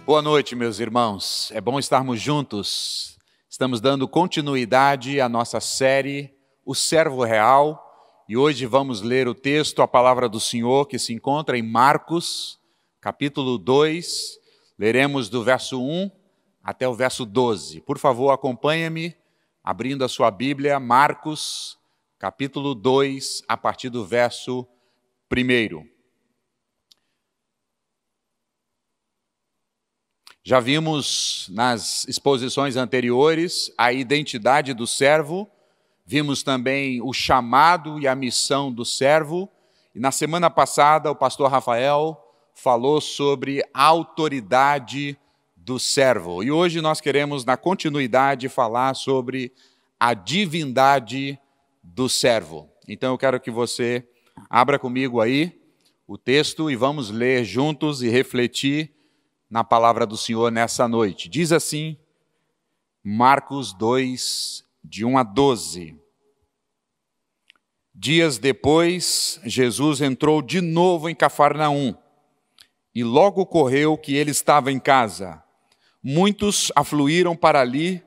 Boa noite, meus irmãos. É bom estarmos juntos. Estamos dando continuidade à nossa série O Servo Real e hoje vamos ler o texto, a palavra do Senhor, que se encontra em Marcos, capítulo 2. Leremos do verso 1 até o verso 12. Por favor, acompanhe-me abrindo a sua Bíblia, Marcos, capítulo 2, a partir do verso 1. Já vimos nas exposições anteriores a identidade do servo, vimos também o chamado e a missão do servo, e na semana passada o pastor Rafael falou sobre a autoridade do servo. E hoje nós queremos, na continuidade, falar sobre a divindade do servo. Então eu quero que você abra comigo aí o texto e vamos ler juntos e refletir na palavra do Senhor nessa noite. Diz assim, Marcos 2, de 1 a 12. Dias depois, Jesus entrou de novo em Cafarnaum, e logo ocorreu que ele estava em casa. Muitos afluíram para ali,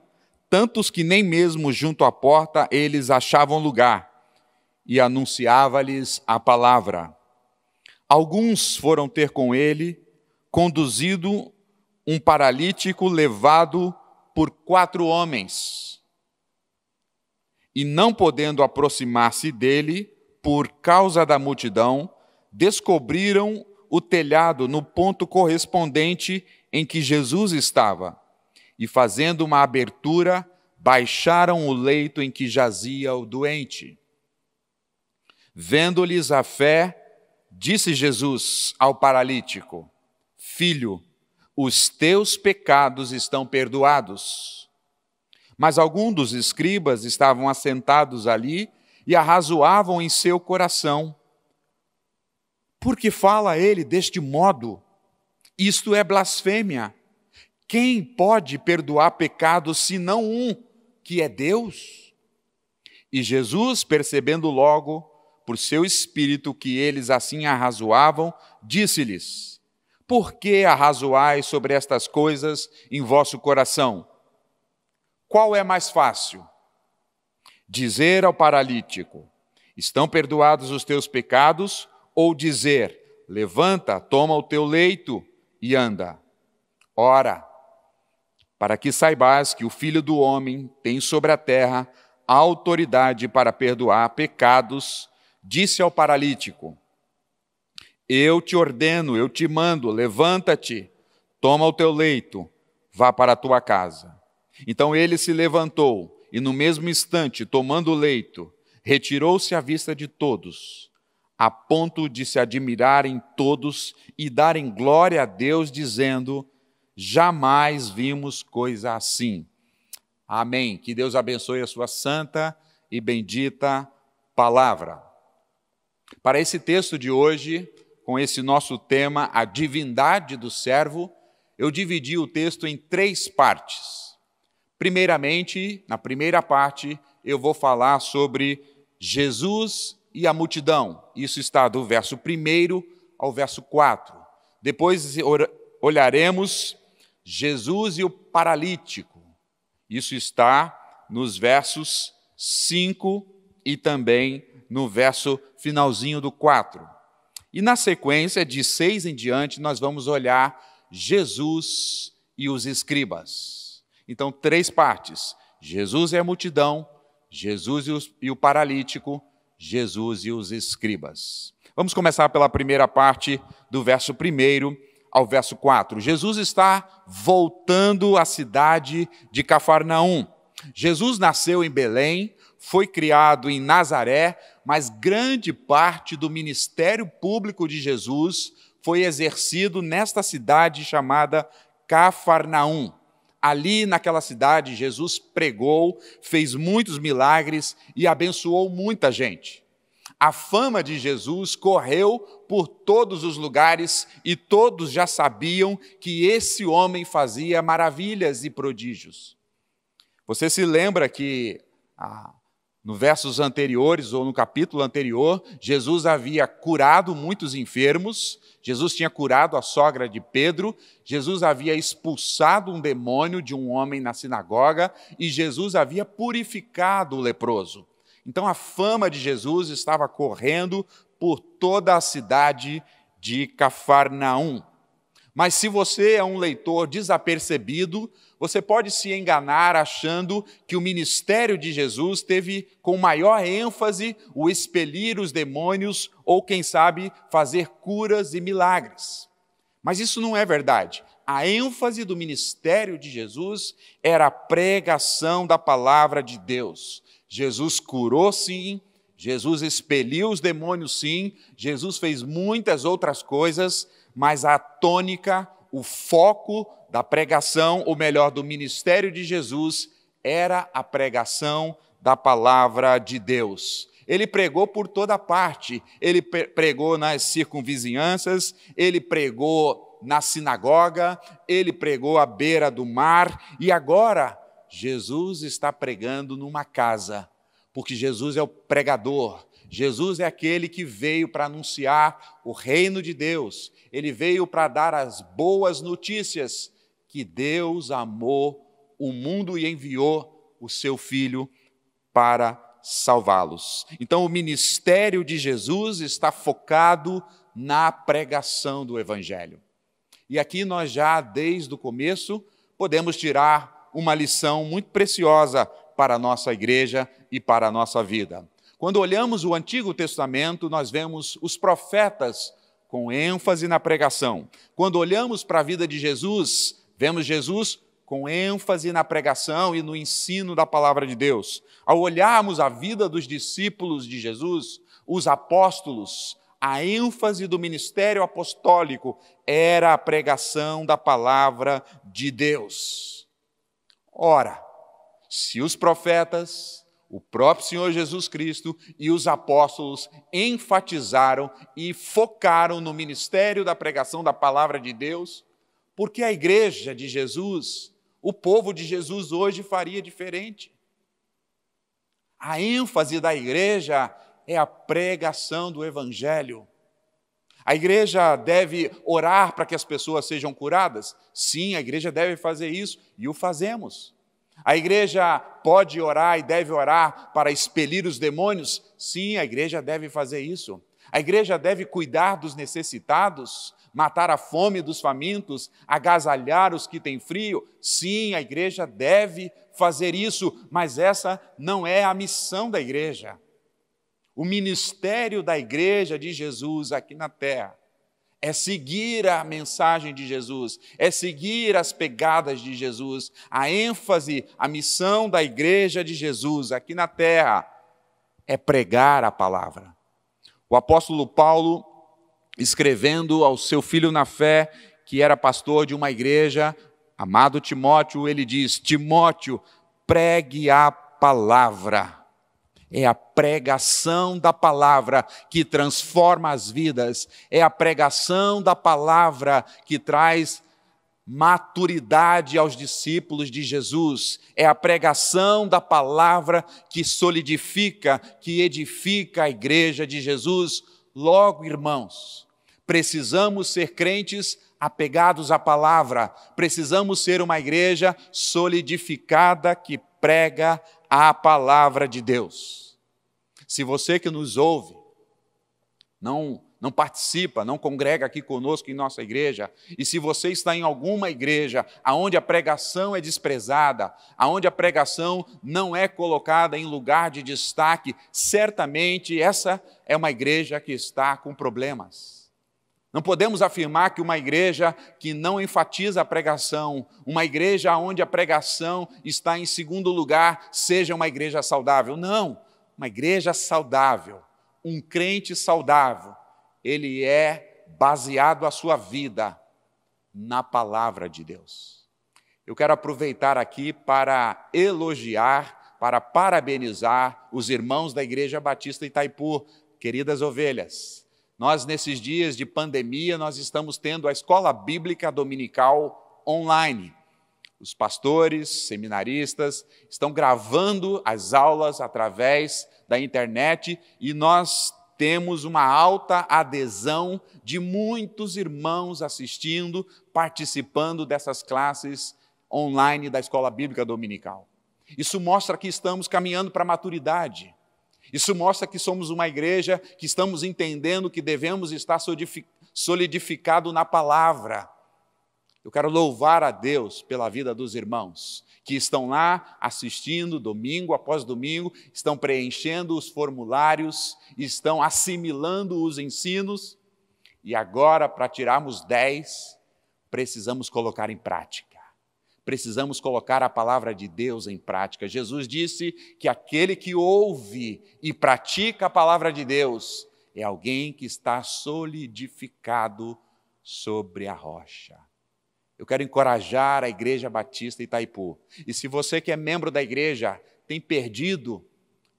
tantos que nem mesmo junto à porta eles achavam lugar, e anunciava-lhes a palavra. Alguns foram ter com ele, conduzido um paralítico levado por 4 homens. E não podendo aproximar-se dele, por causa da multidão, descobriram o telhado no ponto correspondente em que Jesus estava. E fazendo uma abertura, baixaram o leito em que jazia o doente. Vendo-lhes a fé, disse Jesus ao paralítico: Filho, os teus pecados estão perdoados. Mas alguns dos escribas estavam assentados ali e arrazoavam em seu coração: por que fala ele deste modo? Isto é blasfêmia. Quem pode perdoar pecados senão um, que é Deus? E Jesus, percebendo logo, por seu espírito, que eles assim arrazoavam, disse-lhes: por que arrazoais sobre estas coisas em vosso coração? Qual é mais fácil? Dizer ao paralítico: estão perdoados os teus pecados, ou dizer: levanta, toma o teu leito e anda? Ora, para que saibais que o Filho do Homem tem sobre a terra a autoridade para perdoar pecados, disse ao paralítico: eu te ordeno, eu te mando, levanta-te, toma o teu leito, vá para a tua casa. Então ele se levantou e no mesmo instante, tomando o leito, retirou-se à vista de todos, a ponto de se admirarem todos e darem glória a Deus, dizendo: jamais vimos coisa assim. Amém. Que Deus abençoe a sua santa e bendita palavra. Para esse texto de hoje, com esse nosso tema, a divindade do servo, eu dividi o texto em 3 partes. Primeiramente, na primeira parte, eu vou falar sobre Jesus e a multidão. Isso está do verso 1 ao verso 4. Depois olharemos Jesus e o paralítico. Isso está nos versos 5 e também no verso finalzinho do 4. E na sequência, de 6 em diante, nós vamos olhar Jesus e os escribas. Então, 3 partes: Jesus e a multidão, Jesus e o paralítico, Jesus e os escribas. Vamos começar pela primeira parte, do verso 1 ao verso 4. Jesus está voltando à cidade de Cafarnaum. Jesus nasceu em Belém, foi criado em Nazaré, mas grande parte do ministério público de Jesus foi exercido nesta cidade chamada Cafarnaum. Ali naquela cidade, Jesus pregou, fez muitos milagres e abençoou muita gente. A fama de Jesus correu por todos os lugares e todos já sabiam que esse homem fazia maravilhas e prodígios. Você se lembra que no versos anteriores, ou no capítulo anterior, Jesus havia curado muitos enfermos, Jesus tinha curado a sogra de Pedro, Jesus havia expulsado um demônio de um homem na sinagoga e Jesus havia purificado o leproso. Então a fama de Jesus estava correndo por toda a cidade de Cafarnaum. Mas se você é um leitor desapercebido, você pode se enganar achando que o ministério de Jesus teve com maior ênfase o expelir os demônios ou, quem sabe, fazer curas e milagres. Mas isso não é verdade. A ênfase do ministério de Jesus era a pregação da palavra de Deus. Jesus curou, sim, Jesus expeliu os demônios, sim, Jesus fez muitas outras coisas, mas a tônica, o foco da pregação, ou melhor, do ministério de Jesus, era a pregação da palavra de Deus. Ele pregou por toda parte, ele pregou nas circunvizinhanças, ele pregou na sinagoga, ele pregou à beira do mar, e agora Jesus está pregando numa casa, porque Jesus é o pregador, Jesus é aquele que veio para anunciar o reino de Deus, ele veio para dar as boas notícias, que Deus amou o mundo e enviou o seu Filho para salvá-los. Então, o ministério de Jesus está focado na pregação do Evangelho. E aqui nós já, desde o começo, podemos tirar uma lição muito preciosa para a nossa igreja e para a nossa vida. Quando olhamos o Antigo Testamento, nós vemos os profetas com ênfase na pregação. Quando olhamos para a vida de Jesus, vemos Jesus com ênfase na pregação e no ensino da palavra de Deus. Ao olharmos a vida dos discípulos de Jesus, os apóstolos, a ênfase do ministério apostólico era a pregação da palavra de Deus. Ora, se os profetas, o próprio Senhor Jesus Cristo e os apóstolos enfatizaram e focaram no ministério da pregação da palavra de Deus, por que a igreja de Jesus, o povo de Jesus hoje faria diferente? A ênfase da igreja é a pregação do Evangelho. A igreja deve orar para que as pessoas sejam curadas? Sim, a igreja deve fazer isso e o fazemos. A igreja pode orar e deve orar para expelir os demônios? Sim, a igreja deve fazer isso. A igreja deve cuidar dos necessitados, matar a fome dos famintos, agasalhar os que têm frio? Sim, a igreja deve fazer isso, mas essa não é a missão da igreja. O ministério da igreja de Jesus aqui na terra é seguir a mensagem de Jesus, é seguir as pegadas de Jesus. A ênfase, a missão da igreja de Jesus aqui na terra é pregar a palavra. O apóstolo Paulo, escrevendo ao seu filho na fé, que era pastor de uma igreja, amado Timóteo, ele diz: Timóteo, pregue a palavra. É a pregação da palavra que transforma as vidas, é a pregação da palavra que traz maturidade aos discípulos de Jesus, é a pregação da palavra que solidifica, que edifica a igreja de Jesus. Logo, irmãos, precisamos ser crentes apegados à palavra, precisamos ser uma igreja solidificada que prega a palavra de Deus. Se você que nos ouve não participa, não congrega aqui conosco em nossa igreja, e se você está em alguma igreja onde a pregação é desprezada, onde a pregação não é colocada em lugar de destaque, certamente essa é uma igreja que está com problemas. Não podemos afirmar que uma igreja que não enfatiza a pregação, uma igreja onde a pregação está em segundo lugar, seja uma igreja saudável. Não, uma igreja saudável, um crente saudável, ele é baseado a sua vida na palavra de Deus. Eu quero aproveitar aqui para elogiar, para parabenizar os irmãos da Igreja Batista Itaipu, queridas ovelhas. Nós, nesses dias de pandemia, nós estamos tendo a escola bíblica dominical online. Os pastores, seminaristas, estão gravando as aulas através da internet e nós temos uma alta adesão de muitos irmãos assistindo, participando dessas classes online da Escola Bíblica Dominical. Isso mostra que estamos caminhando para a maturidade. Isso mostra que somos uma igreja que estamos entendendo que devemos estar solidificado na palavra. Eu quero louvar a Deus pela vida dos irmãos que estão lá assistindo domingo após domingo, estão preenchendo os formulários, estão assimilando os ensinos e agora, para tirarmos 10, precisamos colocar em prática. Precisamos colocar a palavra de Deus em prática. Jesus disse que aquele que ouve e pratica a palavra de Deus é alguém que está solidificado sobre a rocha. Eu quero encorajar a Igreja Batista Itaipu. E se você que é membro da igreja tem perdido,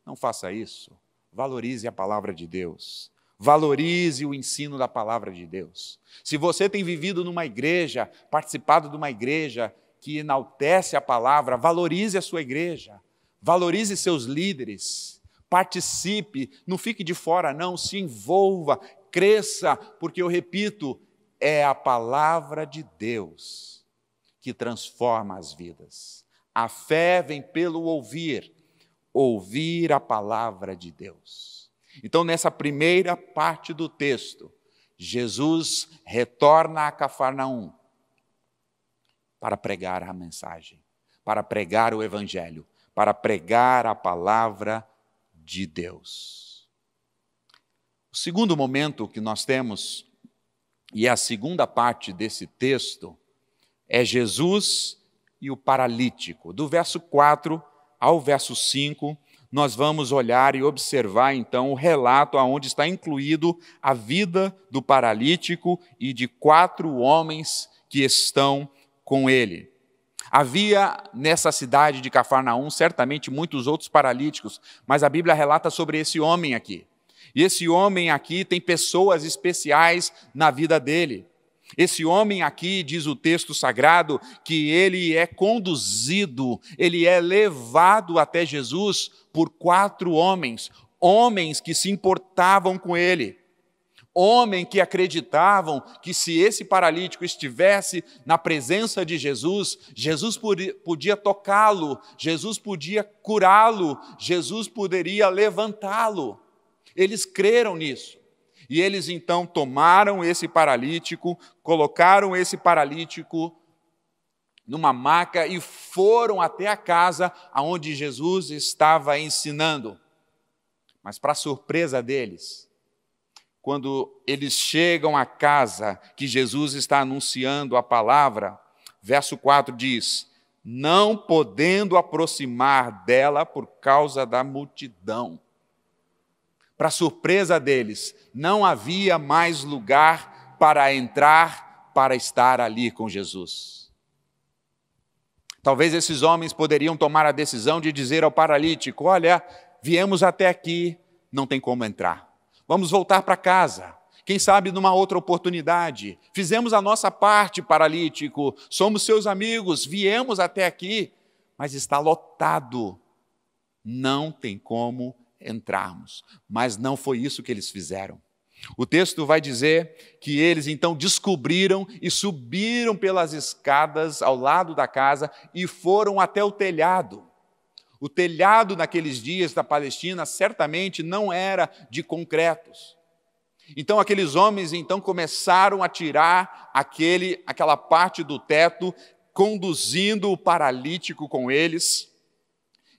não faça isso. Valorize a palavra de Deus. Valorize o ensino da palavra de Deus. Se você tem vivido numa igreja, participado de uma igreja que enaltece a palavra, valorize a sua igreja. Valorize seus líderes. Participe, não fique de fora não, se envolva, cresça, porque eu repito, é a palavra de Deus que transforma as vidas. A fé vem pelo ouvir a palavra de Deus. Então, nessa primeira parte do texto, Jesus retorna a Cafarnaum para pregar a mensagem, para pregar o evangelho, para pregar a palavra de Deus. O segundo momento que nós temos, e a segunda parte desse texto, é Jesus e o paralítico. Do verso 4 ao verso 5, nós vamos olhar e observar então o relato onde está incluído a vida do paralítico e de 4 homens que estão com ele. Havia nessa cidade de Cafarnaum certamente muitos outros paralíticos, mas a Bíblia relata sobre esse homem aqui. E esse homem aqui tem pessoas especiais na vida dele. Esse homem aqui, diz o texto sagrado, que ele é conduzido, ele é levado até Jesus por 4 homens, homens que se importavam com ele, homens que acreditavam que se esse paralítico estivesse na presença de Jesus, Jesus podia tocá-lo, Jesus podia curá-lo, Jesus poderia levantá-lo. Eles creram nisso. E eles então tomaram esse paralítico, colocaram esse paralítico numa maca e foram até a casa onde Jesus estava ensinando. Mas para surpresa deles, quando eles chegam à casa que Jesus está anunciando a palavra, verso 4 diz: não podendo aproximar dela por causa da multidão. Para surpresa deles, não havia mais lugar para entrar, para estar ali com Jesus. Talvez esses homens poderiam tomar a decisão de dizer ao paralítico: olha, viemos até aqui, não tem como entrar. Vamos voltar para casa. Quem sabe numa outra oportunidade. Fizemos a nossa parte, paralítico, somos seus amigos, viemos até aqui, mas está lotado. Não tem como entrarmos. Mas não foi isso que eles fizeram. O texto vai dizer que eles então descobriram e subiram pelas escadas ao lado da casa e foram até o telhado. O telhado naqueles dias da Palestina certamente não era de concretos. Então aqueles homens então começaram a tirar aquela parte do teto, conduzindo o paralítico com eles.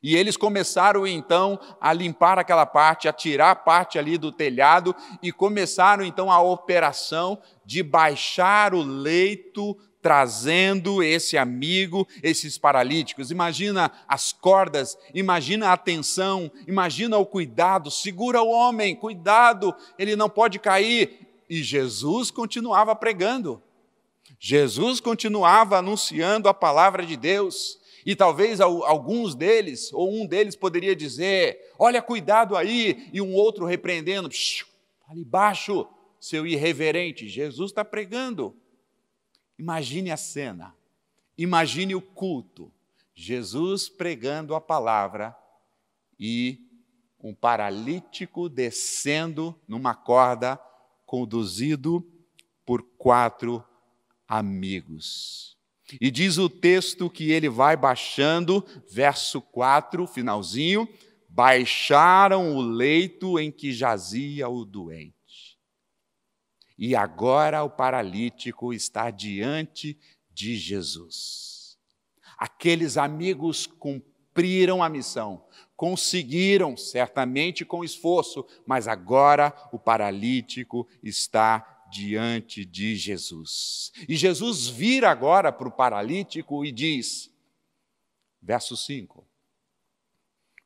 E eles começaram então a limpar aquela parte, a tirar a parte ali do telhado e começaram então a operação de baixar o leito, trazendo esse amigo, esses paralíticos. Imagina as cordas, imagina a atenção, imagina o cuidado. Segura o homem, cuidado, ele não pode cair. E Jesus continuava pregando. Jesus continuava anunciando a palavra de Deus. E talvez alguns deles, ou um deles poderia dizer: olha, cuidado aí, e um outro repreendendo: ali baixo, seu irreverente, Jesus está pregando. Imagine a cena. Imagine o culto, Jesus pregando a palavra e um paralítico descendo numa corda, conduzido por 4 amigos. E diz o texto que ele vai baixando, verso 4, finalzinho, baixaram o leito em que jazia o doente. E agora o paralítico está diante de Jesus. Aqueles amigos cumpriram a missão, conseguiram, certamente com esforço, mas agora o paralítico está diante de Jesus. E Jesus vira agora para o paralítico e diz, verso 5,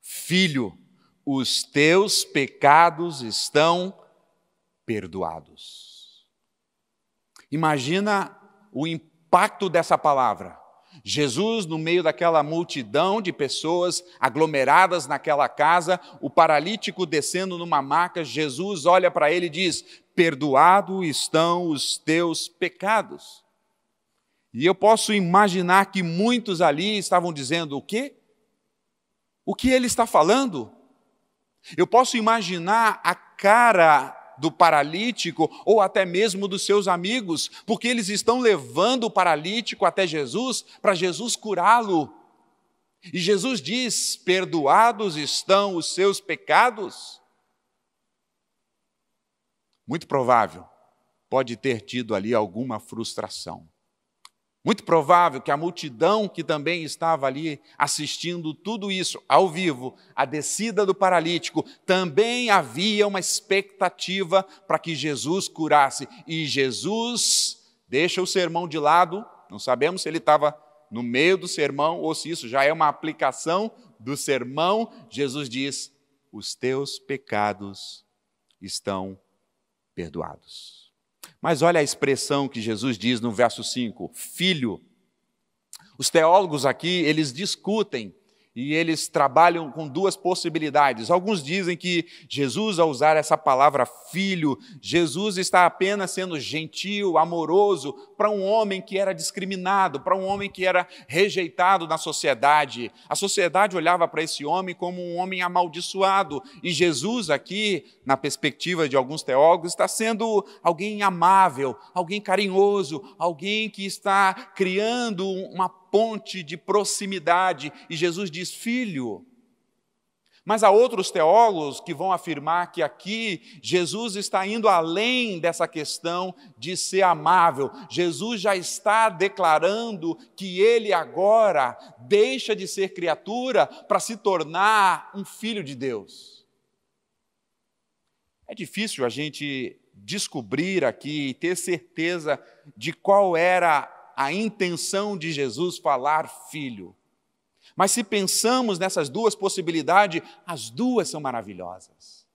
Filho, os teus pecados estão perdoados. Imagina o impacto dessa palavra. Jesus, no meio daquela multidão de pessoas aglomeradas naquela casa, o paralítico descendo numa maca, Jesus olha para ele e diz, perdoados estão os teus pecados. E eu posso imaginar que muitos ali estavam dizendo, o quê? O que ele está falando? Eu posso imaginar a cara do paralítico ou até mesmo dos seus amigos, porque eles estão levando o paralítico até Jesus para Jesus curá-lo. E Jesus diz, perdoados estão os seus pecados. Muito provável, pode ter tido ali alguma frustração. Muito provável que a multidão que também estava ali assistindo tudo isso ao vivo, a descida do paralítico, também havia uma expectativa para que Jesus curasse. E Jesus deixa o sermão de lado, não sabemos se ele estava no meio do sermão ou se isso já é uma aplicação do sermão. Jesus diz, os teus pecados estão perdoados. Mas olha a expressão que Jesus diz no verso 5, filho. Os teólogos aqui, eles discutem e eles trabalham com 2 possibilidades. Alguns dizem que Jesus, ao usar essa palavra filho, Jesus está apenas sendo gentil, amoroso para um homem que era discriminado, para um homem que era rejeitado na sociedade. A sociedade olhava para esse homem como um homem amaldiçoado. E Jesus aqui, na perspectiva de alguns teólogos, está sendo alguém amável, alguém carinhoso, alguém que está criando uma ponte de proximidade. E Jesus diz, filho. Mas há outros teólogos que vão afirmar que aqui Jesus está indo além dessa questão de ser amável. Jesus já está declarando que ele agora deixa de ser criatura para se tornar um filho de Deus. É difícil a gente descobrir aqui e ter certeza de qual era a intenção de Jesus falar filho. Mas se pensamos nessas 2 possibilidades, as 2 são maravilhosas.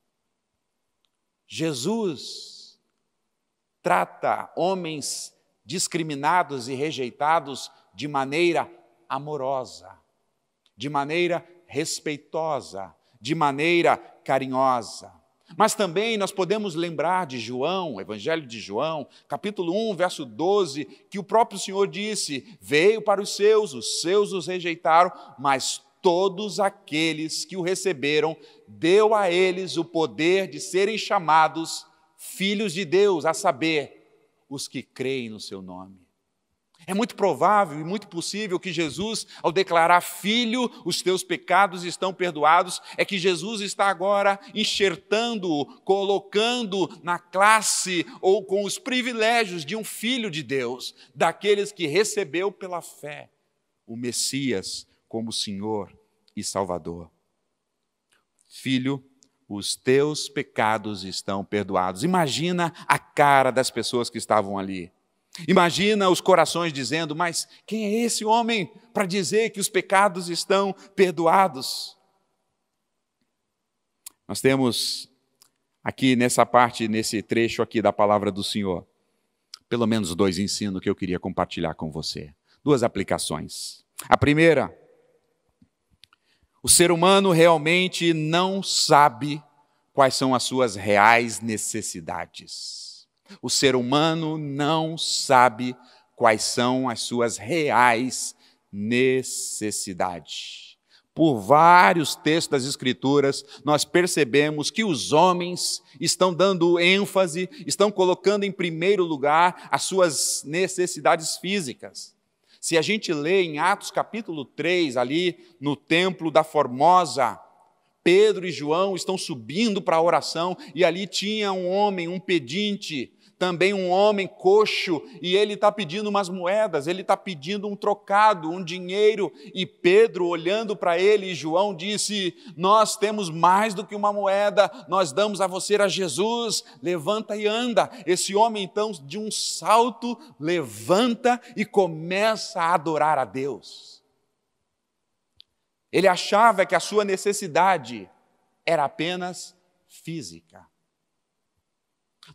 Jesus trata homens discriminados e rejeitados de maneira amorosa, de maneira respeitosa, de maneira carinhosa. Mas também nós podemos lembrar de João, Evangelho de João, capítulo 1, verso 12, que o próprio Senhor disse, veio para os seus os rejeitaram, mas todos aqueles que o receberam, deu a eles o poder de serem chamados filhos de Deus, a saber, os que creem no seu nome. É muito provável e muito possível que Jesus, ao declarar filho, os teus pecados estão perdoados, é que Jesus está agora enxertando, colocando na classe ou com os privilégios de um filho de Deus, daqueles que recebeu pela fé o Messias como Senhor e Salvador. Filho, os teus pecados estão perdoados. Imagina a cara das pessoas que estavam ali. Imagina os corações dizendo, mas quem é esse homem para dizer que os pecados estão perdoados? Nós temos aqui nessa parte, nesse trecho aqui da palavra do Senhor, pelo menos 2 ensinos que eu queria compartilhar com você. 2 aplicações. A primeira, o ser humano realmente não sabe quais são as suas reais necessidades. O ser humano não sabe quais são as suas reais necessidades. Por vários textos das Escrituras, nós percebemos que os homens estão dando ênfase, estão colocando em primeiro lugar as suas necessidades físicas. Se a gente lê em Atos capítulo 3, ali no templo da Formosa, Pedro e João estão subindo para a oração e ali tinha um homem, um pedinte, também um homem coxo, e ele está pedindo umas moedas, ele está pedindo um trocado, um dinheiro, e Pedro, olhando para ele, e João disse: nós temos mais do que uma moeda, nós damos a você a Jesus, levanta e anda. Esse homem então, de um salto, levanta e começa a adorar a Deus. Ele achava que a sua necessidade era apenas física.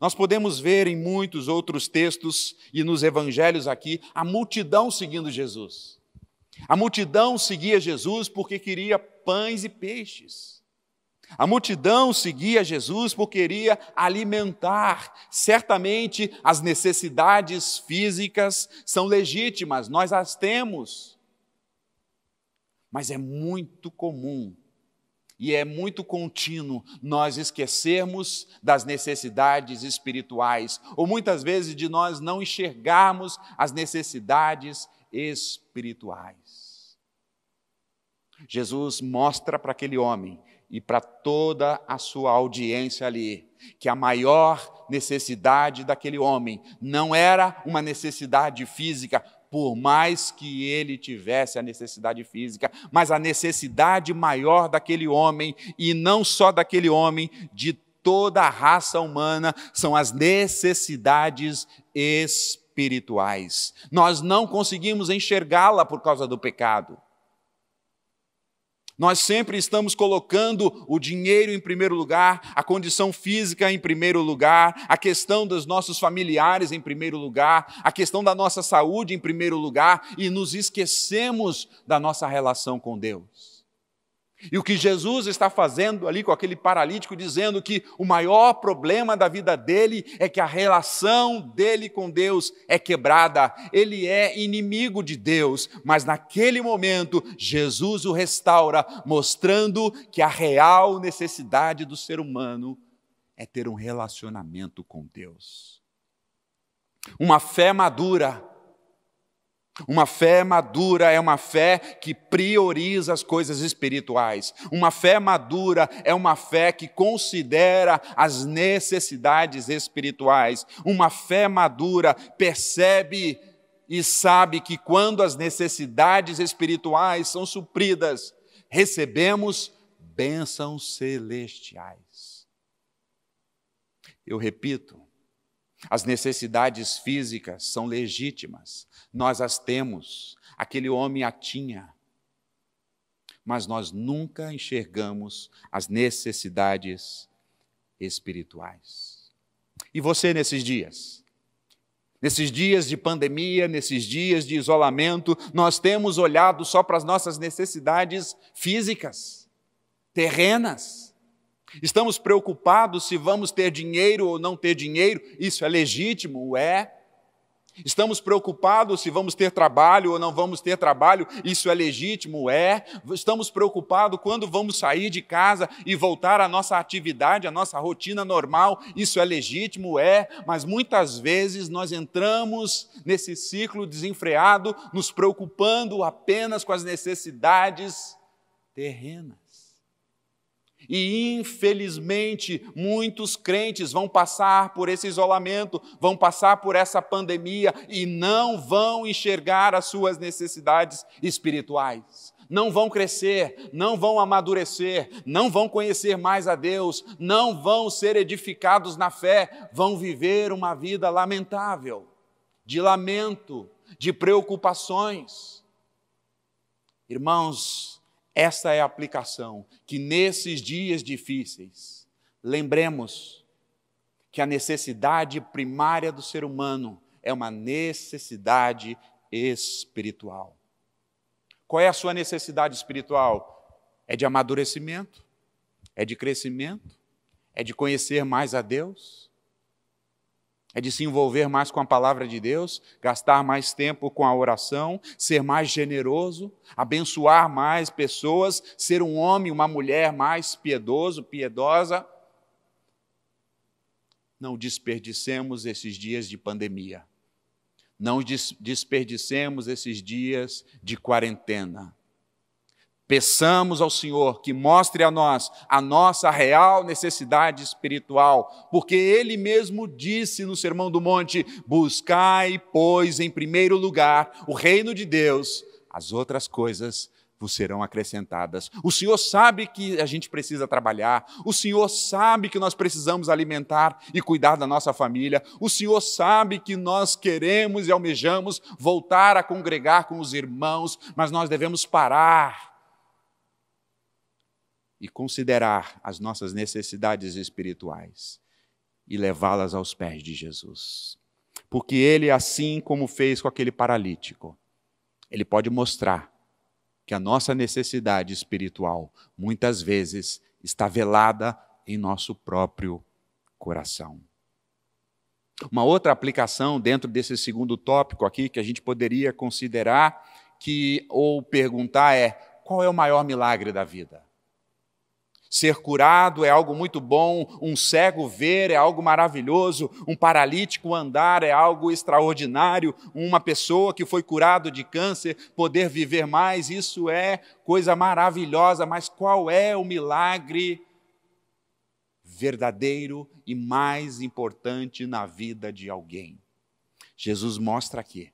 Nós podemos ver em muitos outros textos e nos evangelhos aqui a multidão seguindo Jesus. A multidão seguia Jesus porque queria pães e peixes. A multidão seguia Jesus porque queria alimentar. Certamente as necessidades físicas são legítimas, nós as temos. Mas é muito comum e é muito contínuo nós esquecermos das necessidades espirituais, ou muitas vezes de nós não enxergarmos as necessidades espirituais. Jesus mostra para aquele homem e para toda a sua audiência ali, que a maior necessidade daquele homem não era uma necessidade física, por mais que ele tivesse a necessidade física, mas a necessidade maior daquele homem, e não só daquele homem, de toda a raça humana, são as necessidades espirituais. Nós não conseguimos enxergá-la por causa do pecado. Nós sempre estamos colocando o dinheiro em primeiro lugar, a condição física em primeiro lugar, a questão dos nossos familiares em primeiro lugar, a questão da nossa saúde em primeiro lugar, e nos esquecemos da nossa relação com Deus. E o que Jesus está fazendo ali com aquele paralítico, dizendo que o maior problema da vida dele é que a relação dele com Deus é quebrada. Ele é inimigo de Deus, mas naquele momento Jesus o restaura, mostrando que a real necessidade do ser humano é ter um relacionamento com Deus. Uma fé madura. Uma fé madura é uma fé que prioriza as coisas espirituais. Uma fé madura é uma fé que considera as necessidades espirituais. Uma fé madura percebe e sabe que quando as necessidades espirituais são supridas, recebemos bênçãos celestiais. Eu repito, as necessidades físicas são legítimas, nós as temos, aquele homem a tinha, mas nós nunca enxergamos as necessidades espirituais. E você nesses dias de pandemia, nesses dias de isolamento, nós temos olhado só para as nossas necessidades físicas, terrenas. Estamos preocupados se vamos ter dinheiro ou não ter dinheiro, isso é legítimo, é. Estamos preocupados se vamos ter trabalho ou não vamos ter trabalho, isso é legítimo, é. Estamos preocupados quando vamos sair de casa e voltar à nossa atividade, à nossa rotina normal, isso é legítimo, é. Mas muitas vezes nós entramos nesse ciclo desenfreado, nos preocupando apenas com as necessidades terrenas. E, infelizmente, muitos crentes vão passar por esse isolamento, vão passar por essa pandemia e não vão enxergar as suas necessidades espirituais. Não vão crescer, não vão amadurecer, não vão conhecer mais a Deus, não vão ser edificados na fé, vão viver uma vida lamentável, de lamento, de preocupações. Irmãos, essa é a aplicação, que nesses dias difíceis, lembremos que a necessidade primária do ser humano é uma necessidade espiritual. Qual é a sua necessidade espiritual? É de amadurecimento? É de crescimento? É de conhecer mais a Deus? É de se envolver mais com a palavra de Deus, gastar mais tempo com a oração, ser mais generoso, abençoar mais pessoas, ser um homem, uma mulher mais piedoso, piedosa. Não desperdicemos esses dias de pandemia. Não desperdicemos esses dias de quarentena. Peçamos ao Senhor que mostre a nós a nossa real necessidade espiritual, porque Ele mesmo disse no Sermão do Monte: buscai, pois, em primeiro lugar o reino de Deus, as outras coisas vos serão acrescentadas. O Senhor sabe que a gente precisa trabalhar, o Senhor sabe que nós precisamos alimentar e cuidar da nossa família, o Senhor sabe que nós queremos e almejamos voltar a congregar com os irmãos, mas nós devemos parar e considerar as nossas necessidades espirituais e levá-las aos pés de Jesus. Porque Ele, assim como fez com aquele paralítico, Ele pode mostrar que a nossa necessidade espiritual, muitas vezes, está velada em nosso próprio coração. Uma outra aplicação dentro desse segundo tópico aqui, que a gente poderia considerar ou perguntar é: qual é o maior milagre da vida? Ser curado é algo muito bom, um cego ver é algo maravilhoso, um paralítico andar é algo extraordinário, uma pessoa que foi curado de câncer poder viver mais, isso é coisa maravilhosa, mas qual é o milagre verdadeiro e mais importante na vida de alguém? Jesus mostra aqui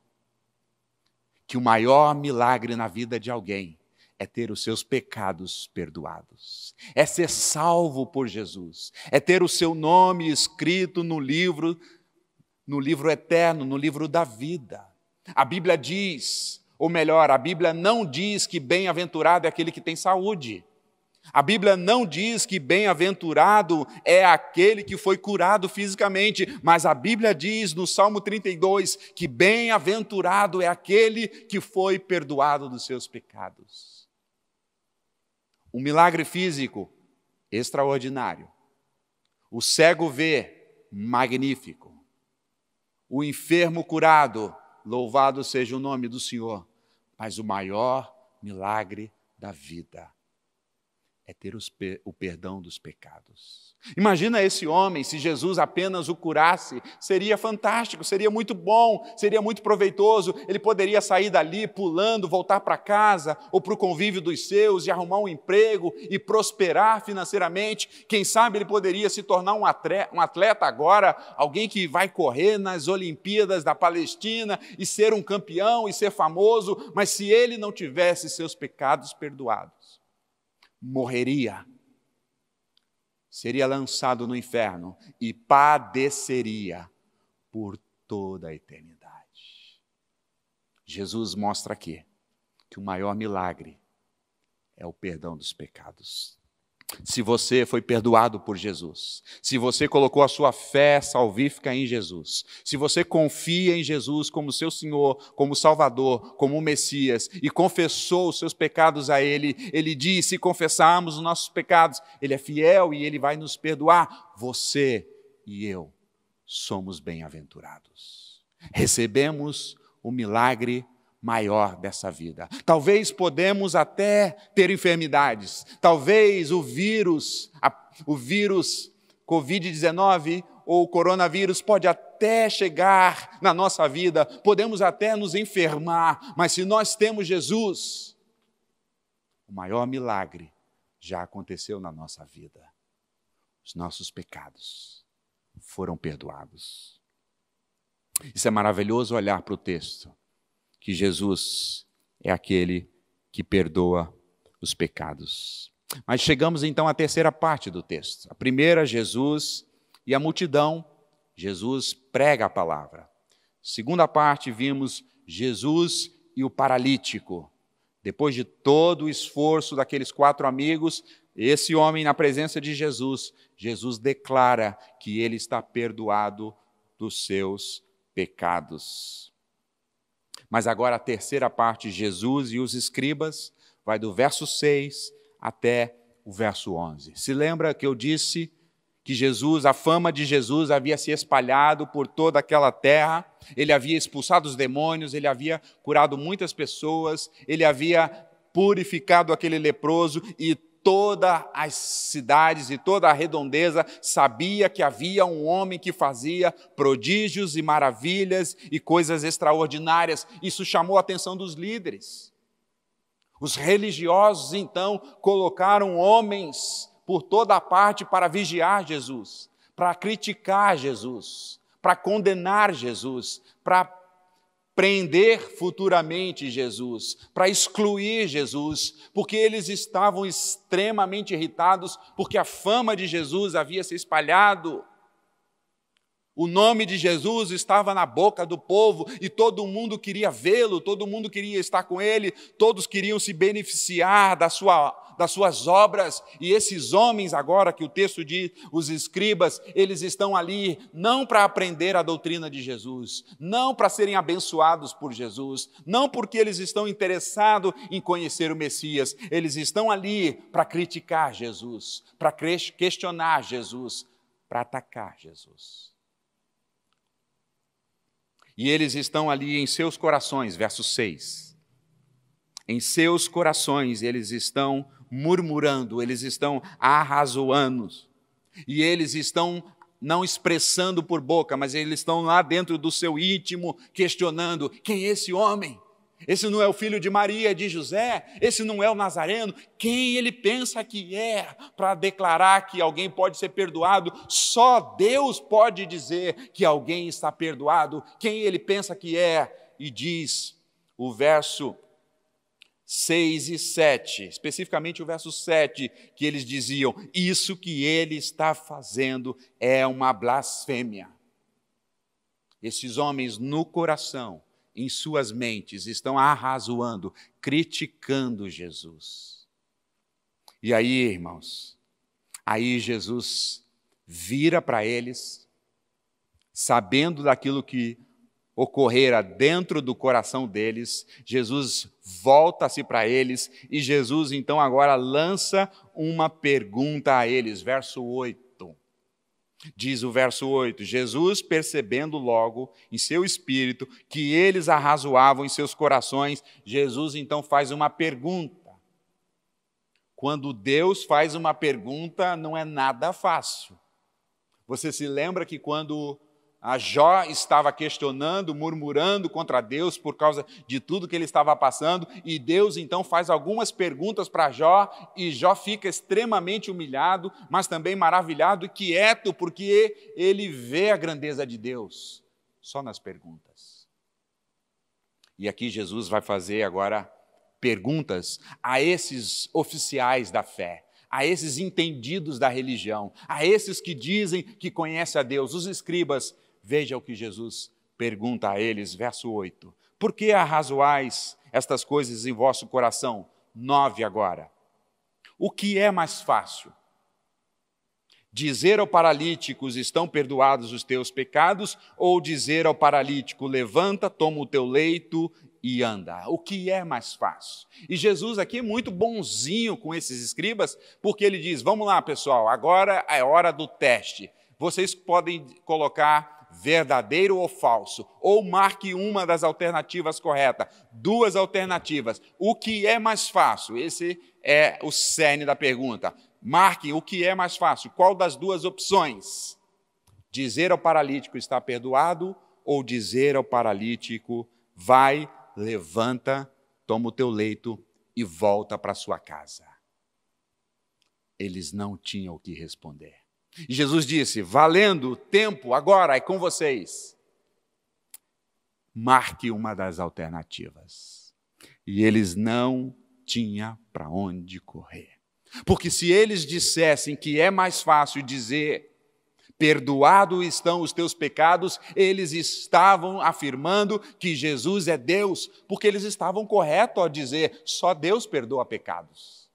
que o maior milagre na vida de alguém é ter os seus pecados perdoados, é ser salvo por Jesus, é ter o seu nome escrito no livro eterno, no livro da vida. A Bíblia diz, ou melhor, a Bíblia não diz que bem-aventurado é aquele que tem saúde. A Bíblia não diz que bem-aventurado é aquele que foi curado fisicamente, mas a Bíblia diz no Salmo 32 que bem-aventurado é aquele que foi perdoado dos seus pecados. Um milagre físico extraordinário. O cego vê, magnífico. O enfermo curado, louvado seja o nome do Senhor. Mas o maior milagre da vida é ter o perdão dos pecados. Imagina esse homem, se Jesus apenas o curasse, seria fantástico, seria muito bom, seria muito proveitoso, ele poderia sair dali pulando, voltar para casa, ou para o convívio dos seus, e arrumar um emprego, e prosperar financeiramente, quem sabe ele poderia se tornar um atleta agora, alguém que vai correr nas Olimpíadas da Palestina, e ser um campeão, e ser famoso, mas se ele não tivesse seus pecados perdoados, morreria, seria lançado no inferno e padeceria por toda a eternidade. Jesus mostra aqui que o maior milagre é o perdão dos pecados. Se você foi perdoado por Jesus, se você colocou a sua fé salvífica em Jesus, se você confia em Jesus como seu Senhor, como Salvador, como Messias, e confessou os seus pecados a Ele, Ele diz, se confessarmos os nossos pecados, Ele é fiel e Ele vai nos perdoar. Você e eu somos bem-aventurados. Recebemos o milagre maior dessa vida. Talvez podemos até ter enfermidades, talvez o vírus Covid-19 ou o coronavírus pode até chegar na nossa vida, podemos até nos enfermar, mas se nós temos Jesus, o maior milagre já aconteceu na nossa vida. Os nossos pecados foram perdoados. Isso é maravilhoso olhar para o texto, que Jesus é aquele que perdoa os pecados. Mas chegamos então à terceira parte do texto. A primeira, Jesus e a multidão. Jesus prega a palavra. Segunda parte, vimos Jesus e o paralítico. Depois de todo o esforço daqueles 4 amigos, esse homem na presença de Jesus, Jesus declara que ele está perdoado dos seus pecados. Mas agora a terceira parte, Jesus e os escribas, vai do verso 6 até o verso 11. Se lembra que eu disse que a fama de Jesus havia se espalhado por toda aquela terra, ele havia expulsado os demônios, ele havia curado muitas pessoas, ele havia purificado aquele leproso e todas as cidades e toda a redondeza sabia que havia um homem que fazia prodígios e maravilhas e coisas extraordinárias. Isso chamou a atenção dos líderes. Os religiosos, então, colocaram homens por toda a parte para vigiar Jesus, para criticar Jesus, para condenar Jesus, para prender futuramente Jesus, para excluir Jesus, porque eles estavam extremamente irritados, porque a fama de Jesus havia se espalhado. O nome de Jesus estava na boca do povo e todo mundo queria vê-lo, todo mundo queria estar com ele, todos queriam se beneficiar das suas obras. E esses homens, agora que o texto diz, os escribas, eles estão ali não para aprender a doutrina de Jesus, não para serem abençoados por Jesus, não porque eles estão interessados em conhecer o Messias, eles estão ali para criticar Jesus, para questionar Jesus, para atacar Jesus. E eles estão ali em seus corações, verso 6. Em seus corações eles estão murmurando, eles estão arrazoando. E eles estão não expressando por boca, mas eles estão lá dentro do seu íntimo, questionando: quem é esse homem? Esse não é o filho de Maria, de José? Esse não é o Nazareno? Quem ele pensa que é para declarar que alguém pode ser perdoado? Só Deus pode dizer que alguém está perdoado. Quem ele pensa que é? E diz o verso 6 e 7, especificamente o verso 7, que eles diziam: isso que ele está fazendo é uma blasfêmia. Esses homens no coração, em suas mentes, estão arrazoando, criticando Jesus. E aí, irmãos, aí Jesus vira para eles, sabendo daquilo que ocorrera dentro do coração deles, Jesus volta-se para eles e Jesus então agora lança uma pergunta a eles, verso 8. Diz o verso 8, Jesus, percebendo logo em seu espírito que eles arrazoavam em seus corações, Jesus então faz uma pergunta. Quando Deus faz uma pergunta, não é nada fácil. Você se lembra que quando a Jó estava questionando, murmurando contra Deus por causa de tudo que ele estava passando, e Deus então faz algumas perguntas para Jó, e Jó fica extremamente humilhado, mas também maravilhado e quieto, porque ele vê a grandeza de Deus, só nas perguntas. E aqui Jesus vai fazer agora perguntas a esses oficiais da fé, a esses entendidos da religião, a esses que dizem que conhecem a Deus, os escribas. Veja o que Jesus pergunta a eles, verso 8. Por que arrazoais estas coisas em vosso coração? 9 agora. O que é mais fácil? Dizer ao paralítico: estão perdoados os teus pecados, ou dizer ao paralítico: levanta, toma o teu leito e anda? O que é mais fácil? E Jesus aqui é muito bonzinho com esses escribas, porque ele diz: vamos lá, pessoal, agora é hora do teste. Vocês podem colocar verdadeiro ou falso, ou marque uma das alternativas corretas, 2 alternativas. O que é mais fácil? Esse é o cerne da pergunta. Marque o que é mais fácil. Qual das 2 opções? Dizer ao paralítico: está perdoado, ou dizer ao paralítico: vai, levanta, toma o teu leito e volta para sua casa. Eles não tinham o que responder. E Jesus disse: valendo o tempo, agora é com vocês. Marque uma das alternativas. E eles não tinham para onde correr. Porque se eles dissessem que é mais fácil dizer: perdoado estão os teus pecados, eles estavam afirmando que Jesus é Deus, porque eles estavam corretos ao dizer: só Deus perdoa pecados.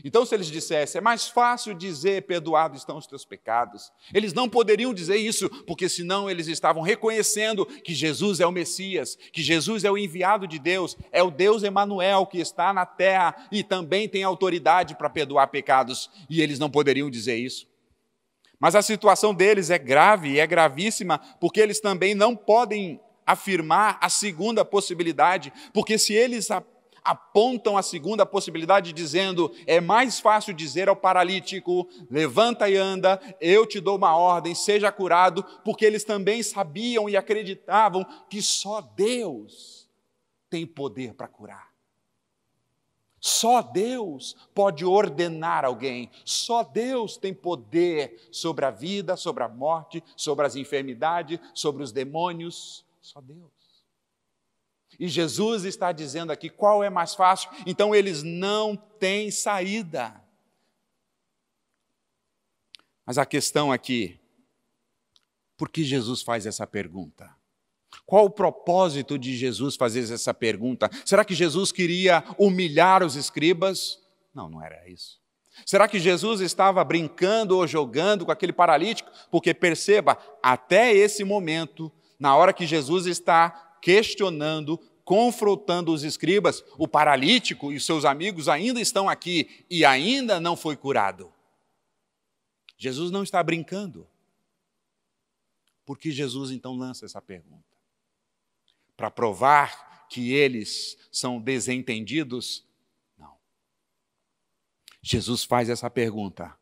Então, se eles dissessem: é mais fácil dizer perdoado estão os teus pecados, eles não poderiam dizer isso, porque senão eles estavam reconhecendo que Jesus é o Messias, que Jesus é o enviado de Deus, é o Deus Emanuel que está na terra e também tem autoridade para perdoar pecados, e eles não poderiam dizer isso. Mas a situação deles é grave e é gravíssima, porque eles também não podem afirmar a segunda possibilidade, porque se eles apontam a segunda possibilidade dizendo, é mais fácil dizer ao paralítico, levanta e anda, eu te dou uma ordem, seja curado, porque eles também sabiam e acreditavam que só Deus tem poder para curar. Só Deus pode ordenar alguém, só Deus tem poder sobre a vida, sobre a morte, sobre as enfermidades, sobre os demônios, só Deus. E Jesus está dizendo aqui qual é mais fácil, então eles não têm saída. Mas a questão aqui, por que Jesus faz essa pergunta? Qual o propósito de Jesus fazer essa pergunta? Será que Jesus queria humilhar os escribas? Não, não era isso. Será que Jesus estava brincando ou jogando com aquele paralítico? Porque perceba, até esse momento, na hora que Jesus está questionando, confrontando os escribas, o paralítico e seus amigos ainda estão aqui e ainda não foi curado. Jesus não está brincando. Por que Jesus então lança essa pergunta? Para provar que eles são desentendidos? Não. Jesus faz essa pergunta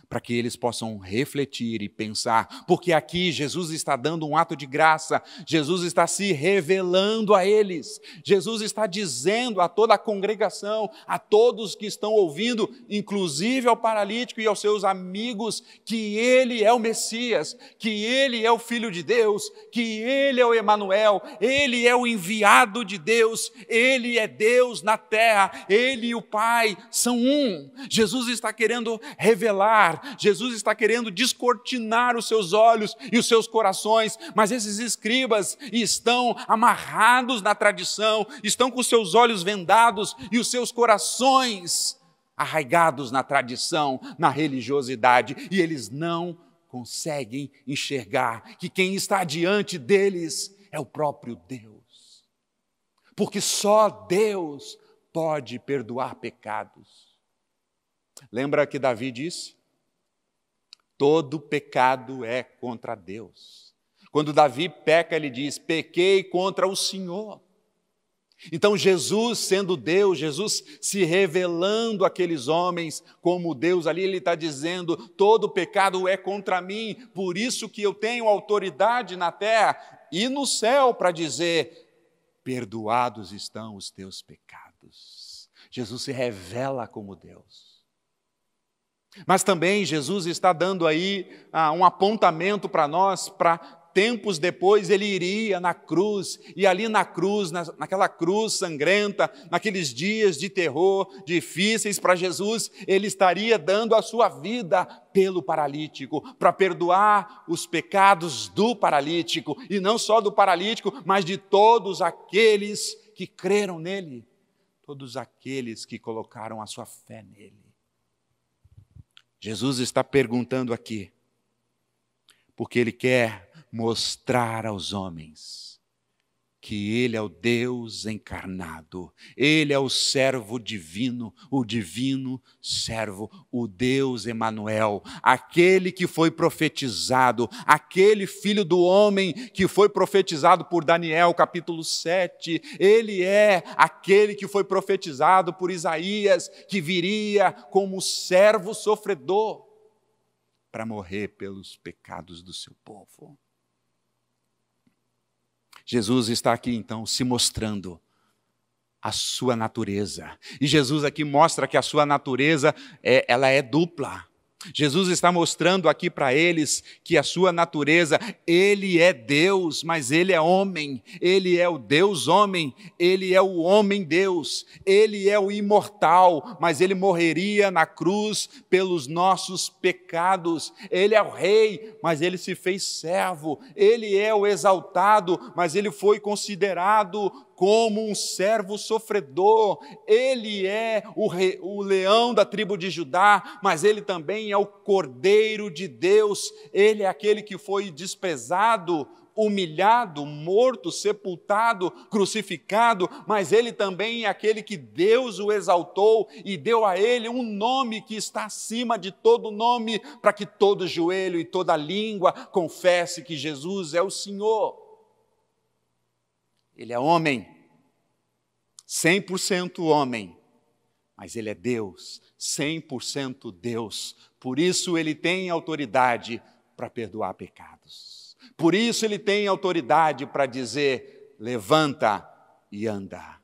para que eles possam refletir e pensar, porque aqui Jesus está dando um ato de graça, Jesus está se revelando a eles, Jesus está dizendo a toda a congregação, a todos que estão ouvindo, inclusive ao paralítico e aos seus amigos, que Ele é o Messias, que Ele é o Filho de Deus, que Ele é o Emanuel, Ele é o enviado de Deus, Ele é Deus na terra, Ele e o Pai são um. Jesus está querendo revelar, Jesus está querendo descortinar os seus olhos e os seus corações, mas esses escribas estão amarrados na tradição, estão com os seus olhos vendados e os seus corações arraigados na tradição, na religiosidade, e eles não conseguem enxergar que quem está diante deles é o próprio Deus, porque só Deus pode perdoar pecados. Lembra que Davi disse? Todo pecado é contra Deus. Quando Davi peca, ele diz, pequei contra o Senhor. Então Jesus, sendo Deus, Jesus se revelando àqueles homens como Deus ali, ele está dizendo, todo pecado é contra mim, por isso que eu tenho autoridade na terra e no céu para dizer, perdoados estão os teus pecados. Jesus se revela como Deus. Mas também Jesus está dando aí um apontamento para nós, para tempos depois ele iria na cruz, e ali na cruz, naquela cruz sangrenta, naqueles dias de terror difíceis para Jesus, ele estaria dando a sua vida pelo paralítico, para perdoar os pecados do paralítico, e não só do paralítico, mas de todos aqueles que creram nele, todos aqueles que colocaram a sua fé nele. Jesus está perguntando aqui, porque Ele quer mostrar aos homens que Ele é o Deus encarnado, Ele é o servo divino, o divino servo, o Deus Emanuel, aquele que foi profetizado, aquele filho do homem que foi profetizado por Daniel, capítulo 7, Ele é aquele que foi profetizado por Isaías, que viria como servo sofredor para morrer pelos pecados do seu povo. Jesus está aqui, então, se mostrando a sua natureza. E Jesus aqui mostra que a sua natureza, ela é dupla. Jesus está mostrando aqui para eles que a sua natureza, Ele é Deus, mas Ele é homem. Ele é o Deus homem, Ele é o homem Deus. Ele é o imortal, mas Ele morreria na cruz pelos nossos pecados. Ele é o rei, mas Ele se fez servo. Ele é o exaltado, mas Ele foi considerado como um servo sofredor. Ele é o leão da tribo de Judá, mas Ele também é o Cordeiro de Deus. Ele é aquele que foi desprezado humilhado, morto, sepultado, crucificado, mas ele também é aquele que Deus o exaltou e deu a ele um nome que está acima de todo nome, para que todo joelho e toda língua confesse que Jesus é o Senhor. Ele é homem, 100% homem, mas ele é Deus, 100% Deus. Por isso ele tem autoridade para perdoar pecados. Por isso ele tem autoridade para dizer: levanta e anda.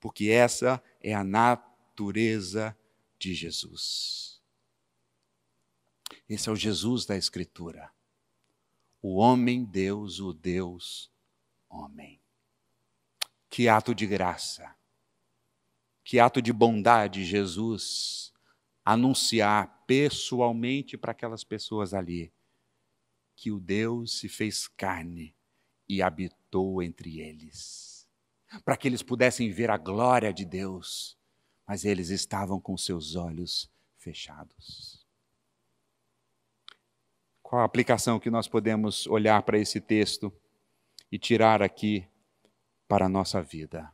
Porque essa é a natureza de Jesus. Esse é o Jesus da Escritura. O homem Deus, o Deus homem. Que ato de graça, que ato de bondade Jesus anunciar pessoalmente para aquelas pessoas ali que o Deus se fez carne e habitou entre eles, para que eles pudessem ver a glória de Deus, mas eles estavam com seus olhos fechados. Qual a aplicação que nós podemos olhar para esse texto e tirar aqui para a nossa vida?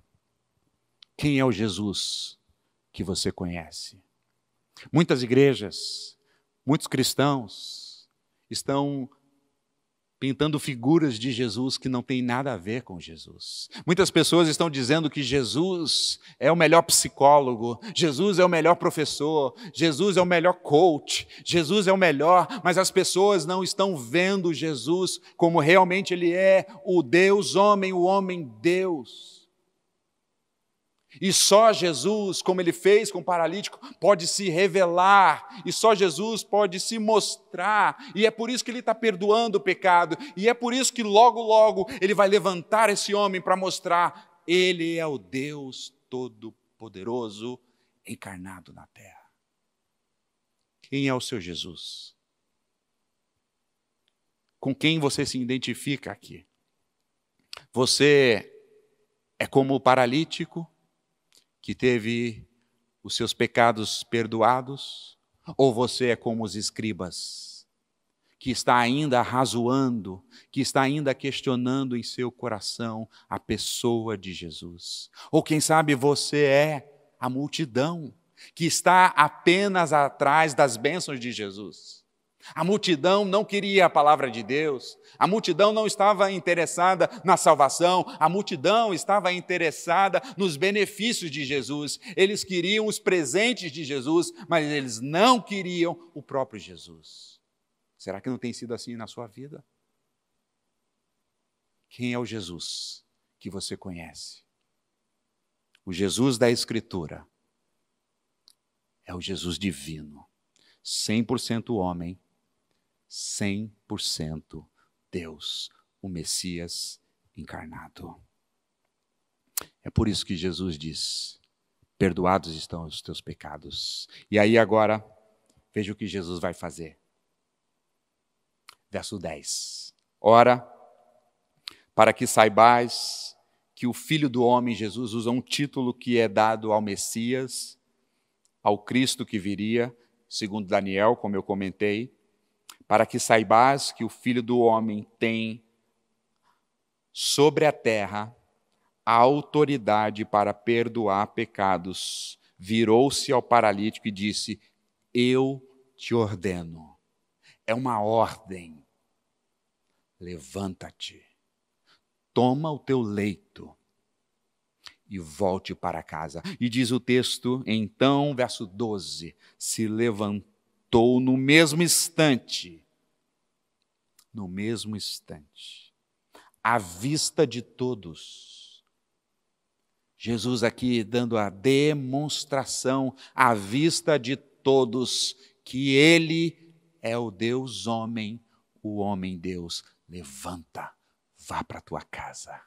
Quem é o Jesus que você conhece? Muitas igrejas, muitos cristãos estão pintando figuras de Jesus que não tem nada a ver com Jesus. Muitas pessoas estão dizendo que Jesus é o melhor psicólogo, Jesus é o melhor professor, Jesus é o melhor coach, Jesus é o melhor, mas as pessoas não estão vendo Jesus como realmente ele é, o Deus homem, o homem Deus. E só Jesus, como ele fez com o paralítico, pode se revelar, e só Jesus pode se mostrar, e é por isso que ele está perdoando o pecado, e é por isso que logo, logo, ele vai levantar esse homem para mostrar, ele é o Deus Todo-Poderoso encarnado na terra. Quem é o seu Jesus? Com quem você se identifica aqui? Você é como o paralítico, que teve os seus pecados perdoados, ou você é como os escribas, que está ainda arrazoando, que está ainda questionando em seu coração a pessoa de Jesus? Ou quem sabe você é a multidão, que está apenas atrás das bênçãos de Jesus? A multidão não queria a palavra de Deus, a multidão não estava interessada na salvação, a multidão estava interessada nos benefícios de Jesus. Eles queriam os presentes de Jesus, mas eles não queriam o próprio Jesus. Será que não tem sido assim na sua vida? Quem é o Jesus que você conhece? O Jesus da Escritura é o Jesus divino, 100% homem, 100% Deus, o Messias encarnado. É por isso que Jesus diz: perdoados estão os teus pecados. E aí agora, veja o que Jesus vai fazer. Verso 10. Ora, para que saibais que o Filho do Homem, Jesus usa um título que é dado ao Messias, ao Cristo que viria, segundo Daniel, como eu comentei, para que saibais que o Filho do Homem tem sobre a terra a autoridade para perdoar pecados, virou-se ao paralítico e disse: eu te ordeno. É uma ordem. Levanta-te, toma o teu leito e volte para casa. E diz o texto, então, verso 12, se levantou no mesmo instante, à vista de todos. Jesus aqui dando a demonstração à vista de todos que ele é o Deus homem, o homem Deus. Levanta, vá para a tua casa,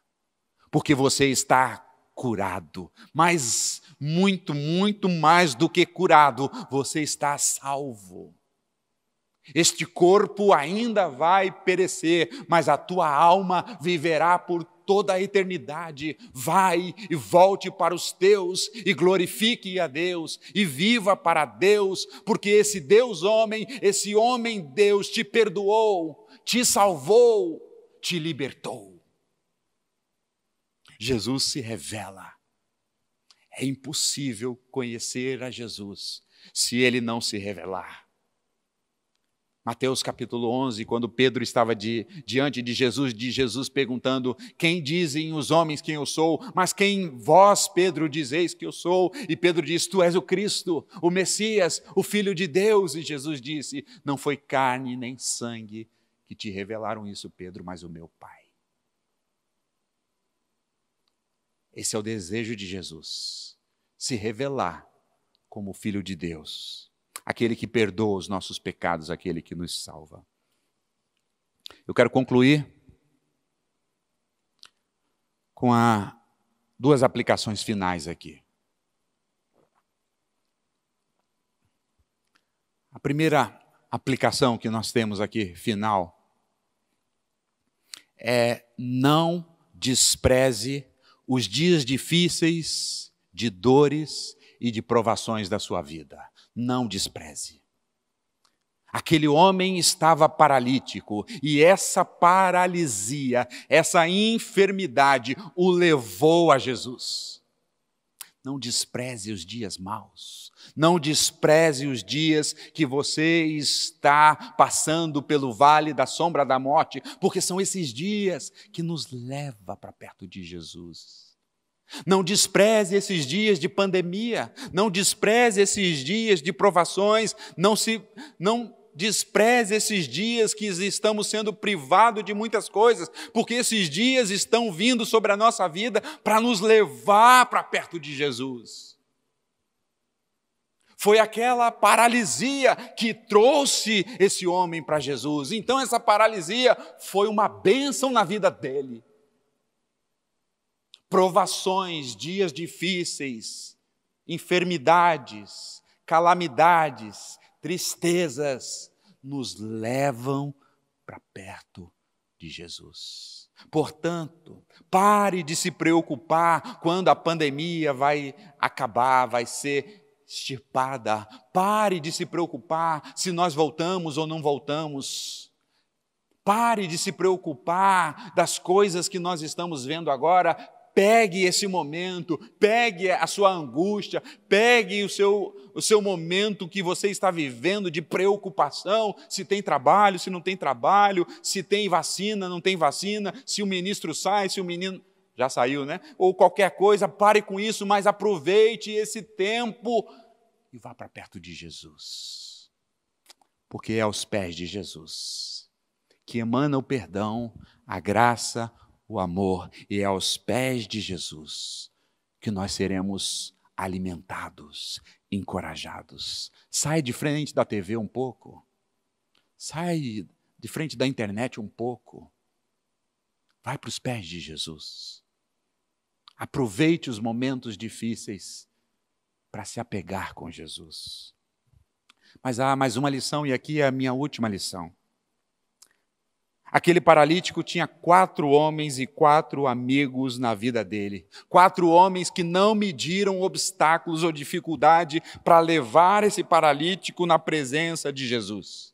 porque você está curado, mas muito, muito mais do que curado, você está salvo. Este corpo ainda vai perecer, mas a tua alma viverá por toda a eternidade. Vai e volte para os teus e glorifique a Deus e viva para Deus, porque esse Deus homem, esse homem Deus te perdoou, te salvou, te libertou. Jesus se revela. É impossível conhecer a Jesus se ele não se revelar. Mateus capítulo 11, quando Pedro estava diante de Jesus perguntando: quem dizem os homens quem eu sou? Mas quem vós, Pedro, dizeis que eu sou? E Pedro diz: tu és o Cristo, o Messias, o Filho de Deus. E Jesus disse: não foi carne nem sangue que te revelaram isso, Pedro, mas o meu Pai. Esse é o desejo de Jesus, se revelar como Filho de Deus. Aquele que perdoa os nossos pecados, aquele que nos salva. Eu quero concluir com duas aplicações finais aqui. A primeira aplicação que nós temos aqui, final, é: não despreze os dias difíceis, de dores e de provações da sua vida. Não despreze. Aquele homem estava paralítico e essa paralisia, essa enfermidade o levou a Jesus. Não despreze os dias maus. Não despreze os dias que você está passando pelo vale da sombra da morte, porque são esses dias que nos levam para perto de Jesus. Não despreze esses dias de pandemia, não despreze esses dias de provações, não despreze esses dias que estamos sendo privados de muitas coisas, porque esses dias estão vindo sobre a nossa vida para nos levar para perto de Jesus. Foi aquela paralisia que trouxe esse homem para Jesus. Então essa paralisia foi uma bênção na vida dele. Provações, dias difíceis, enfermidades, calamidades, tristezas, nos levam para perto de Jesus. Portanto, pare de se preocupar quando a pandemia vai acabar, vai ser extirpada. Pare de se preocupar se nós voltamos ou não voltamos. Pare de se preocupar das coisas que nós estamos vendo agora. Pegue esse momento, pegue a sua angústia, pegue o seu momento que você está vivendo de preocupação, se tem trabalho, se não tem trabalho, se tem vacina, não tem vacina, se o ministro sai, se o menino já saiu, né? Ou qualquer coisa, pare com isso, mas aproveite esse tempo e vá para perto de Jesus. Porque é aos pés de Jesus que emana o perdão, a graça, o amor, e é aos pés de Jesus que nós seremos alimentados, encorajados. Sai de frente da TV um pouco. Sai de frente da internet um pouco. Vai para os pés de Jesus. Aproveite os momentos difíceis para se apegar com Jesus. Mas há mais uma lição, e aqui é a minha última lição. Aquele paralítico tinha 4 homens e 4 amigos na vida dele. 4 homens que não mediram obstáculos ou dificuldade para levar esse paralítico na presença de Jesus.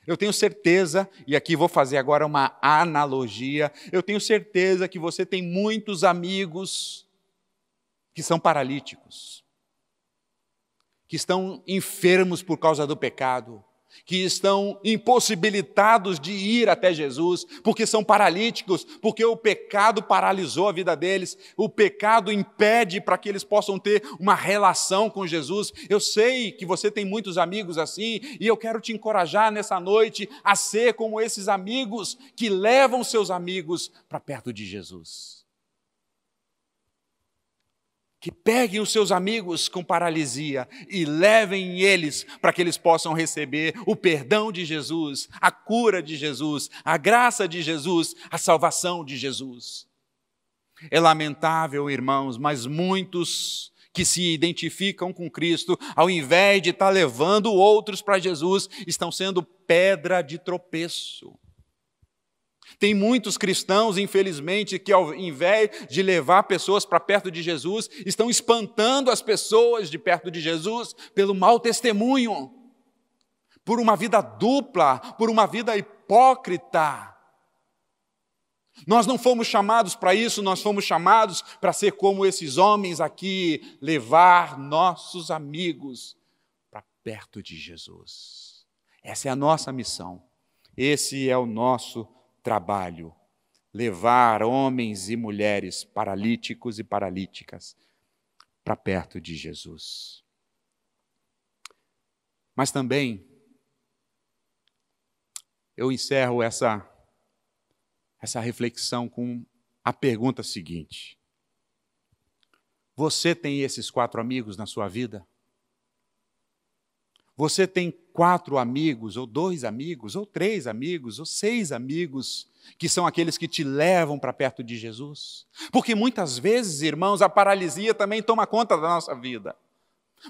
Eu tenho certeza, e aqui vou fazer agora uma analogia, eu tenho certeza que você tem muitos amigos que são paralíticos, que estão enfermos por causa do pecado, que estão impossibilitados de ir até Jesus, porque são paralíticos, porque o pecado paralisou a vida deles, o pecado impede para que eles possam ter uma relação com Jesus. Eu sei que você tem muitos amigos assim, e eu quero te encorajar nessa noite a ser como esses amigos que levam seus amigos para perto de Jesus. Que peguem os seus amigos com paralisia e levem eles para que eles possam receber o perdão de Jesus, a cura de Jesus, a graça de Jesus, a salvação de Jesus. É lamentável, irmãos, mas muitos que se identificam com Cristo, ao invés de estar levando outros para Jesus, estão sendo pedra de tropeço. Tem muitos cristãos, infelizmente, que ao invés de levar pessoas para perto de Jesus, estão espantando as pessoas de perto de Jesus pelo mau testemunho, por uma vida dupla, por uma vida hipócrita. Nós não fomos chamados para isso, nós fomos chamados para ser como esses homens aqui, levar nossos amigos para perto de Jesus. Essa é a nossa missão, esse é o nosso trabalho, levar homens e mulheres paralíticos e paralíticas para perto de Jesus. Mas também, eu encerro essa reflexão com a pergunta seguinte: você tem esses 4 amigos na sua vida? Você tem 4 amigos, ou 2 amigos, ou 3 amigos, ou 6 amigos, que são aqueles que te levam para perto de Jesus? Porque muitas vezes, irmãos, a paralisia também toma conta da nossa vida.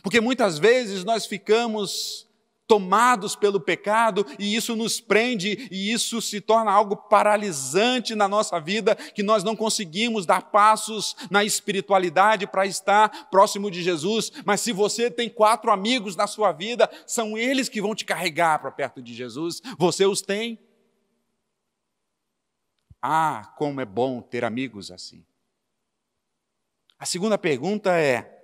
Porque muitas vezes nós ficamos tomados pelo pecado, e isso nos prende, e isso se torna algo paralisante na nossa vida, que nós não conseguimos dar passos na espiritualidade para estar próximo de Jesus. Mas se você tem 4 amigos na sua vida, são eles que vão te carregar para perto de Jesus. Você os tem? Ah, como é bom ter amigos assim. A segunda pergunta é: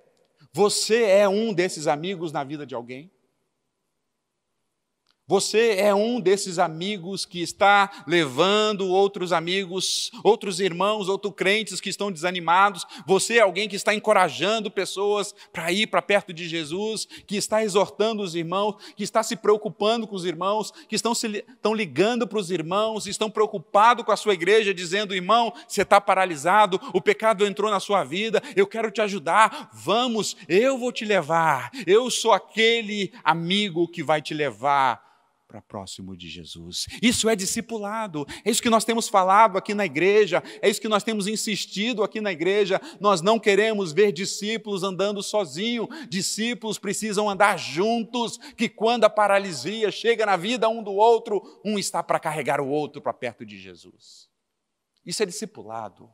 você é um desses amigos na vida de alguém? Você é um desses amigos que está levando outros amigos, outros irmãos, outros crentes que estão desanimados? Você é alguém que está encorajando pessoas para ir para perto de Jesus, que está exortando os irmãos, que está se preocupando com os irmãos, que estão ligando para os irmãos, estão preocupados com a sua igreja, dizendo: irmão, você está paralisado, o pecado entrou na sua vida, eu quero te ajudar, vamos, eu vou te levar, eu sou aquele amigo que vai te levar para próximo de Jesus. Isso é discipulado, é isso que nós temos falado aqui na igreja, é isso que nós temos insistido aqui na igreja. Nós não queremos ver discípulos andando sozinhos, discípulos precisam andar juntos, que quando a paralisia chega na vida um do outro, um está para carregar o outro para perto de Jesus. Isso é discipulado.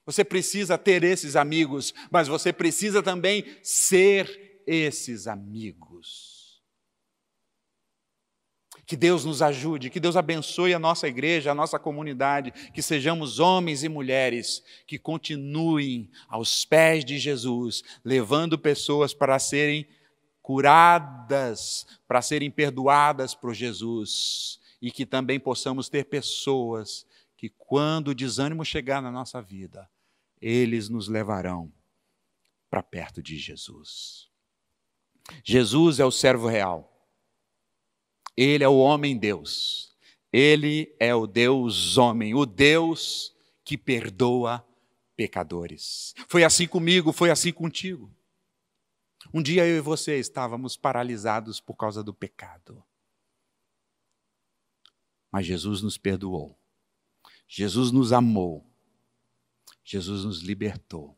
Você precisa ter esses amigos, mas você precisa também ser esses amigos. Que Deus nos ajude, que Deus abençoe a nossa igreja, a nossa comunidade, que sejamos homens e mulheres que continuem aos pés de Jesus, levando pessoas para serem curadas, para serem perdoadas por Jesus, e que também possamos ter pessoas que, quando o desânimo chegar na nossa vida, eles nos levarão para perto de Jesus. Jesus é o servo real. Ele é o homem-Deus, ele é o Deus-homem, o Deus que perdoa pecadores. Foi assim comigo, foi assim contigo. Um dia eu e você estávamos paralisados por causa do pecado. Mas Jesus nos perdoou, Jesus nos amou, Jesus nos libertou,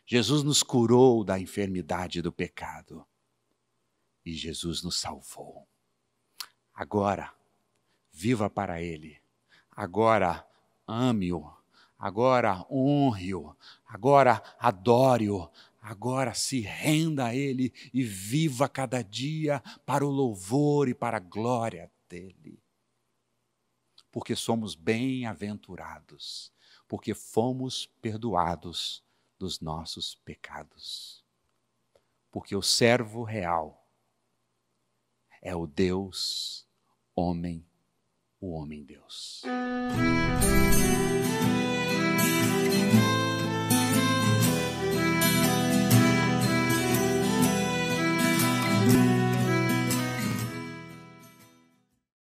Jesus nos curou da enfermidade do pecado e Jesus nos salvou. Agora, viva para Ele. Agora, ame-o. Agora, honre-o. Agora, adore-o. Agora, se renda a Ele e viva cada dia para o louvor e para a glória dEle. Porque somos bem-aventurados. Porque fomos perdoados dos nossos pecados. Porque o servo real é o Deus homem, o homem-Deus.